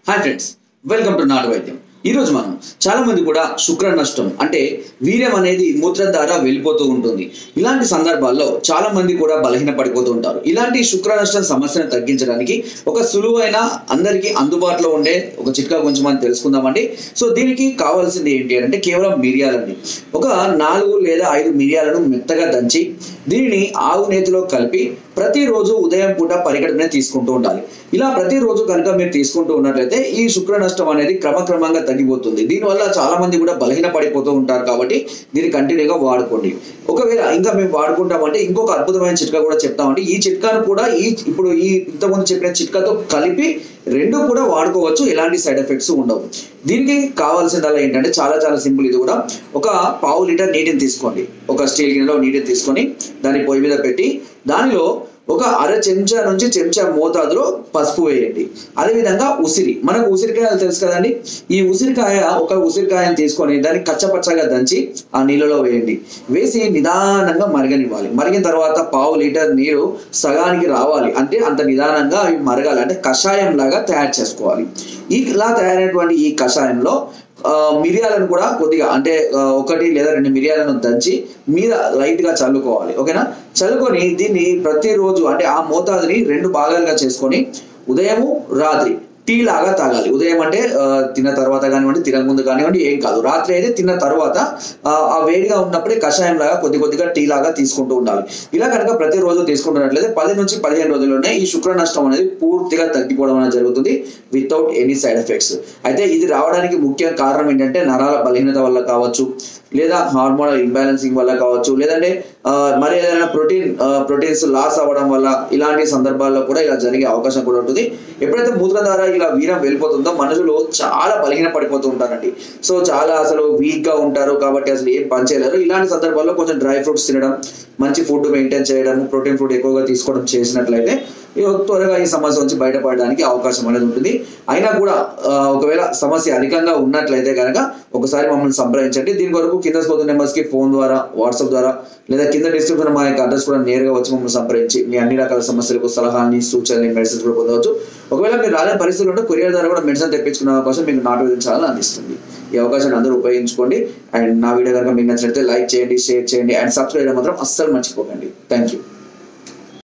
Hi friends, welcome to నాటు వైద్యం. ఈరోజు మనం చాలా మంది కూడా శుక్ర నష్టం అంటే వీర్యం అనేది మూత్రం ద్వారా వెళ్ళిపోతూ ఉంటుంది. ఇలాంటి సందర్భాల్లో చాలా మంది కూడా బలహీన పడిపోతూ ఉంటారు. ఇలాంటి శుక్ర నష్టం సమస్యను తగ్గించడానికి ఒక సులువైన అందరికీ అందుబాటులో ఉండే ఒక చిట్కా గురించి మనం తెలుసుకుందామండి. సో దీనికి కావాల్సింది ఏంటి అంటే కేవలం మిరియాలండి. ఒక 4 లేదా 5 మిరియాలను మెత్తగా దంచి దీనిని ఆవు నేతిలో కలిపి ప్రతిరోజు ఉదయం పూట పరిగెడుపునే తీసుకుంటూ ఉండాలి. ఇలా ప్రతిరోజు కనుక మీరు తీసుకుంటూ ఉన్నట్లయితే ఈ శుక్ర నష్టం అనేది క్రమక్రమంగా తగ్గిపోతుంది. దీనివల్ల చాలా మంది కూడా బలహీన పడిపోతూ ఉంటారు కాబట్టి దీన్ని కంటిన్యూగా వాడుకోండి. ఒకవేళ ఇంకా మేము వాడుకుంటామంటే ఇంకొక అద్భుతమైన చిట్కా కూడా చెప్తామండి. ఈ చిట్కాను కూడా ఇప్పుడు ఇంతకుముందు చెప్పిన చిట్కాతో కలిపి రెండు కూడా వాడుకోవచ్చు. ఎలాంటి సైడ్ ఎఫెక్ట్స్ ఉండవు. దీనికి కావాల్సిందల్లా ఏంటంటే చాలా సింపుల్. ఇది కూడా ఒక పావు లీటర్ నీటిని తీసుకోండి. ఒక స్టీల్ గిన్నెలో నీటిని తీసుకొని దాన్ని పొయ్యి మీద పెట్టి దానిలో ఒక అర చెంచా నుంచి చెంచా మోతాదులో పసుపు వేయండి. అదేవిధంగా ఉసిరి, మనకు ఉసిరికాయలు తెలుసు కదండి. ఈ ఒక ఉసిరికాయను తీసుకొని దాన్ని కచ్చపచ్చగా దంచి ఆ నీళ్ళలో వేయండి. వేసి నిదానంగా మరగనివ్వాలి. మరిగిన తర్వాత పావు లీటర్ నీరు సగానికి రావాలి. అంటే అంత నిదానంగా అవి మరగాలి. అంటే కషాయం లాగా తయారు చేసుకోవాలి. ఇలా తయారైనటువంటి ఈ కషాయంలో మిరియాలను కూడా కొద్దిగా అంటే 1 లేదా 2 మిరియాలను దంచి మీద లైట్ గా చల్లుకోవాలి. ఓకేనా? చల్లుకొని దీన్ని ప్రతిరోజు అంటే ఆ మోతాదుని 2 భాగాలుగా చేసుకొని ఉదయము రాత్రి టీ లాగా తాగాలి. ఉదయం అంటే తిన్న తర్వాత కానివ్వండి, తినకముందు కానివ్వండి, ఏం కాదు. రాత్రి అయితే తిన్న తర్వాత ఆ వేడిగా ఉన్నప్పుడే కషాయం లాగా కొద్దిగా టీ లాగా తీసుకుంటూ ఉండాలి. ఇలా కనుక ప్రతిరోజు తీసుకుంటున్నట్లయితే 10 నుంచి 15 రోజుల్లోనే ఈ శుక్ర నష్టం అనేది పూర్తిగా తగ్గిపోవడం అనేది జరుగుతుంది వితౌట్ ఎనీ సైడ్ ఎఫెక్ట్స్. అయితే ఇది రావడానికి ముఖ్య కారణం ఏంటంటే నరాల బలహీనత వల్ల కావచ్చు, లేదా హార్మోనల్ ఇంబ్యాలెన్సింగ్ వల్ల కావచ్చు, లేదంటే మరి ఏదైనా ప్రోటీన్స్ లాస్ అవ్వడం వల్ల ఇలాంటి సందర్భాల్లో కూడా ఇలా జరిగే అవకాశం కూడా ఉంటుంది. ఎప్పుడైతే మూత్రం ద్వారా ఇలా వీర్యం వెళ్ళిపోతుందో మనుషులు చాలా బలహీన పడిపోతూ ఉంటారండి. సో చాలా అసలు వీక్ గా ఉంటారు కాబట్టి అసలు ఏం పని చేయలేరు. ఇలాంటి సందర్భాల్లో కొంచెం డ్రై ఫ్రూట్స్ తినడం, మంచి ఫుడ్ మెయింటైన్ చేయడం, ప్రోటీన్ ఫుడ్ ఎక్కువగా తీసుకోవడం చేసినట్లయితే త్వరగా ఈ సమస్య నుంచి బయటపడడానికి అవకాశం అనేది ఉంటుంది. అయినా కూడా ఒకవేళ సమస్య అధికంగా ఉన్నట్లయితే కనుక ఒకసారి మమ్మల్ని సంప్రదించండి. దీని కొరకు కింద పోతున్న నెంబర్స్ కి ఫోన్ ద్వారా, వాట్సాప్ ద్వారా, లేదా కింద డిస్క్రిప్షన్ మా యొక్క అడ్రస్ కూడా నేరుగా వచ్చి మమ్మల్ని సంప్రదించి మీ అన్ని రకాల సమస్యలకు సలహాని, సూచనని, మెడిసిన్స్ కూడా పొందవచ్చు. ఒకవేళ మీరు రాలేని పరిస్థితులు ఉంటే కొరియర్ ద్వారా కూడా మెడిసిన్ తెప్పించుకునే అవకాశం మీకు నాటు వైద్యం ఛానల్ అందిస్తుంది. ఈ అవకాశాన్ని అందరూ ఉపయోగించుకోండి. అండ్ నా వీడియో కనుక మీకు నచ్చినట్లయితే లైక్ చేయండి, షేర్ చేయండి అండ్ సబ్స్క్రైబ్ చేయడం మాత్రం అస్సలు మర్చిపోకండి. Thank you.